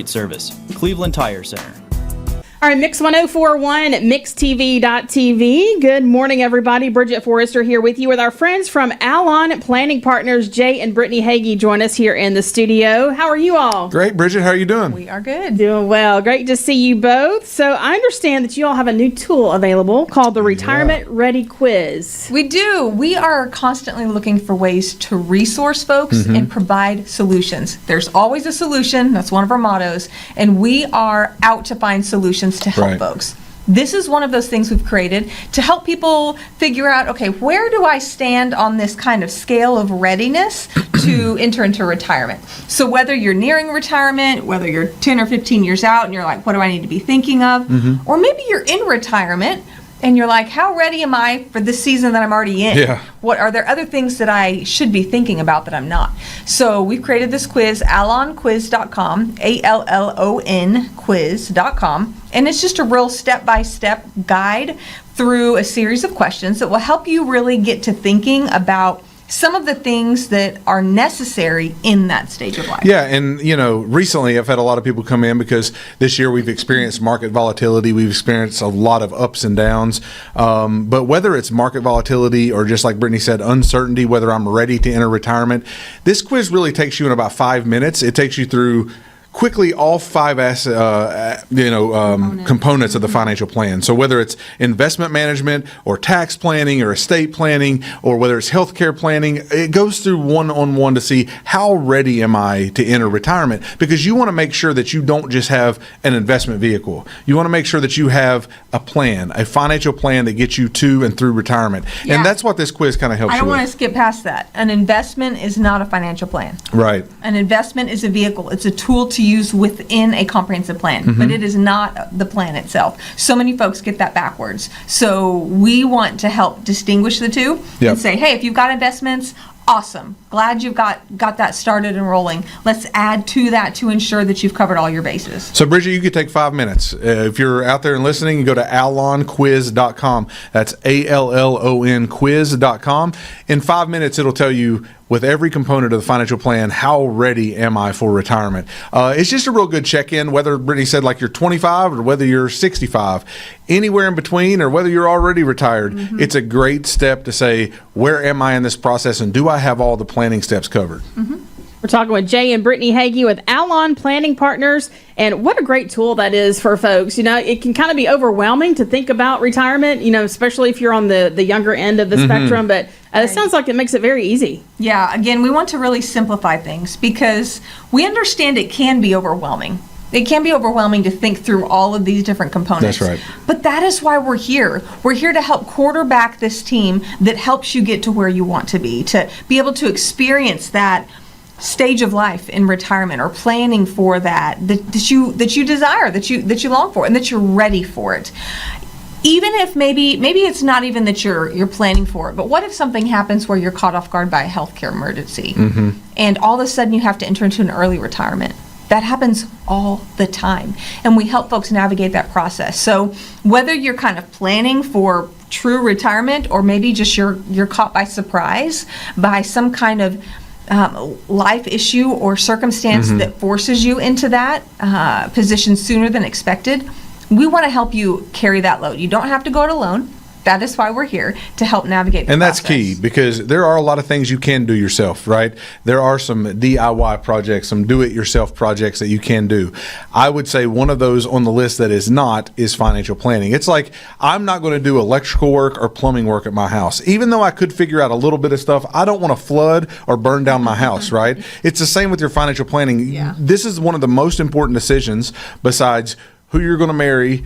service. Cleveland Tire Center. All right, Mix 1041 at mixtv.tv. Good morning, everybody. Bridget Forrester here with you with our friends from Allon Planning Partners. Jay and Brittany Hagee join us here in the studio. How are you all? Great, Bridget. How are you doing? We are good. Doing well. Great to see you both. So I understand that you all have a new tool available called the Retirement Ready Quiz. We do. We are constantly looking for ways to resource folks and provide solutions. There's always a solution. That's one of our mottos. And we are out to find solutions to help folks. This is one of those things we've created to help people figure out, okay, where do I stand on this kind of scale of readiness to enter into retirement? So whether you're nearing retirement, whether you're 10 or 15 years out and you're like, what do I need to be thinking of? Or maybe you're in retirement and you're like, how ready am I for this season that I'm already in? Yeah. What are there other things that I should be thinking about that I'm not? So we've created this quiz, allonquiz.com, ALLON quiz.com, and it's just a real step-by-step guide through a series of questions that will help you really get to thinking about some of the things that are necessary in that stage of life. Yeah, and recently I've had a lot of people come in because this year we've experienced market volatility. We've experienced a lot of ups and downs. But whether it's market volatility or just like Brittany said, uncertainty, whether I'm ready to enter retirement, this quiz really takes you in about 5 minutes. It takes you through quickly all five components of the financial plan. So whether it's investment management or tax planning or estate planning or whether it's healthcare planning, it goes through one-on-one to see how ready am I to enter retirement, because you want to make sure that you don't just have an investment vehicle. You want to make sure that you have a plan, a financial plan that gets you to and through retirement. Yeah. And that's what this quiz kind of helps you I don't with. want to skip past that. An investment is not a financial plan. Right. An investment is a vehicle. It's a tool to use within a comprehensive plan, but it is not the plan itself. So many folks get that backwards. So we want to help distinguish the two and say, hey, if you've got investments, awesome. Glad you've got that started and rolling. Let's add to that to ensure that you've covered all your bases. So, Bridget, you could take 5 minutes. If you're out there and listening, you go to allonquiz.com. That's ALLON quiz.com. In 5 minutes, it'll tell you with every component of the financial plan, how ready am I for retirement? It's just a real good check-in, whether Brittany said like you're 25 or whether you're 65, anywhere in between, or whether you're already retired. It's a great step to say, where am I in this process, and do I have all the planning steps covered? We're talking with Jay and Brittany Hagee with Allon Planning Partners, and what a great tool that is for folks. It can kind of be overwhelming to think about retirement, especially if you're on the younger end of the spectrum, but it sounds like it makes it very easy. Yeah, again, we want to really simplify things because we understand it can be overwhelming. It can be overwhelming to think through all of these different components. That's right. But that is why we're here. We're here to help quarterback this team that helps you get to where you want to be able to experience that stage of life in retirement or planning for that you desire, that you long for, and that you're ready for it. Even if maybe it's not even that you're planning for it, but what if something happens where you're caught off guard by a healthcare emergency and all of a sudden you have to enter into an early retirement? That happens all the time, and we help folks navigate that process. So whether you're kind of planning for true retirement or maybe just you're caught by surprise by some kind of life issue or circumstance that forces you into that position sooner than expected, we want to help you carry that load. You don't have to go it alone. That is why we're here, to help navigate the process. And that's key, because there are a lot of things you can do yourself, right? There are some DIY projects, some do-it-yourself projects that you can do. I would say one of those on the list that is not is financial planning. It's like, I'm not going to do electrical work or plumbing work at my house. Even though I could figure out a little bit of stuff, I don't want to flood or burn down my house, right? It's the same with your financial planning. Yeah. This is one of the most important decisions besides who you're going to marry,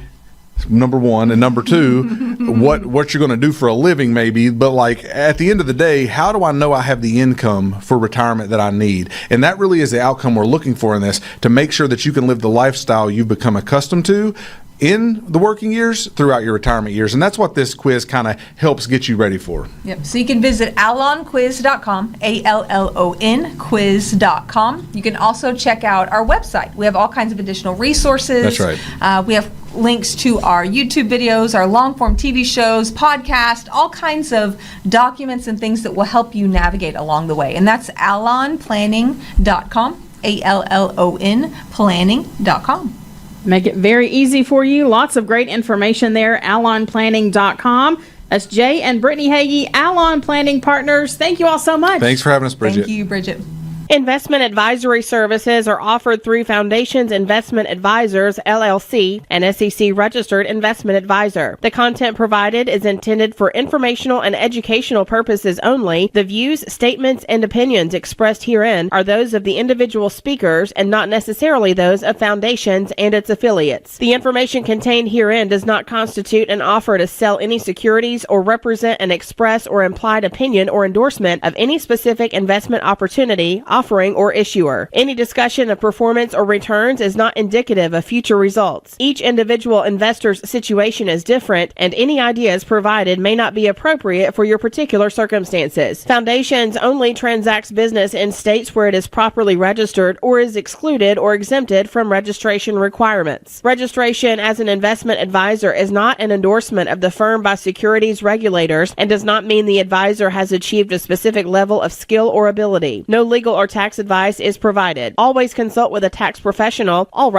number one, and number two, what you're going to do for a living maybe, but like at the end of the day, how do I know I have the income for retirement that I need? And that really is the outcome we're looking for in this, to make sure that you can live the lifestyle you've become accustomed to in the working years throughout your retirement years. And that's what this quiz kind of helps get you ready for. Yep. So you can visit allonquiz.com, ALLON quiz.com. You can also check out our website. We have all kinds of additional resources. That's right. We have links to our YouTube videos, our long-form TV shows, podcast, all kinds of documents and things that will help you navigate along the way. And that's allonplanning.com. Allon planning.com. Make it very easy for you. Lots of great information there. AllonPlanning.com. That's Jay and Brittany Hagee, Allon Planning Partners. Thank you all so much. Thanks for having us, Bridget. Thank you, Bridget. Investment advisory services are offered through Foundations Investment Advisors, LLC, an SEC-registered investment advisor. The content provided is intended for informational and educational purposes only. The views, statements, and opinions expressed herein are those of the individual speakers and not necessarily those of Foundations and its affiliates. The information contained herein does not constitute an offer to sell any securities or represent an express or implied opinion or endorsement of any specific investment opportunity, offering, or issuer. Any discussion of performance or returns is not indicative of future results. Each individual investor's situation is different, and any ideas provided may not be appropriate for your particular circumstances. Foundations only transacts business in states where it is properly registered or is excluded or exempted from registration requirements. Registration as an investment advisor is not an endorsement of the firm by securities regulators and does not mean the advisor has achieved a specific level of skill or ability. No legal or tax advice is provided. Always consult with a tax professional. All rights